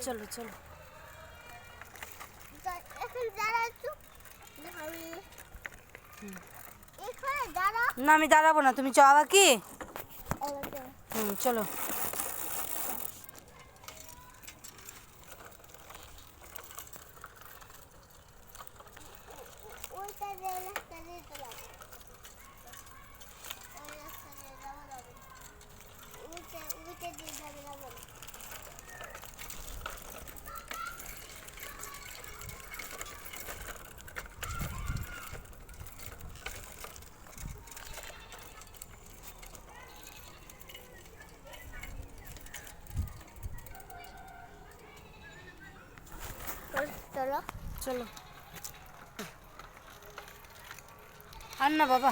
চলো চলো না আমি দাঁড়াবো না, তুমি যাওয়া কি? চলো চলো চলো আর না বাবা।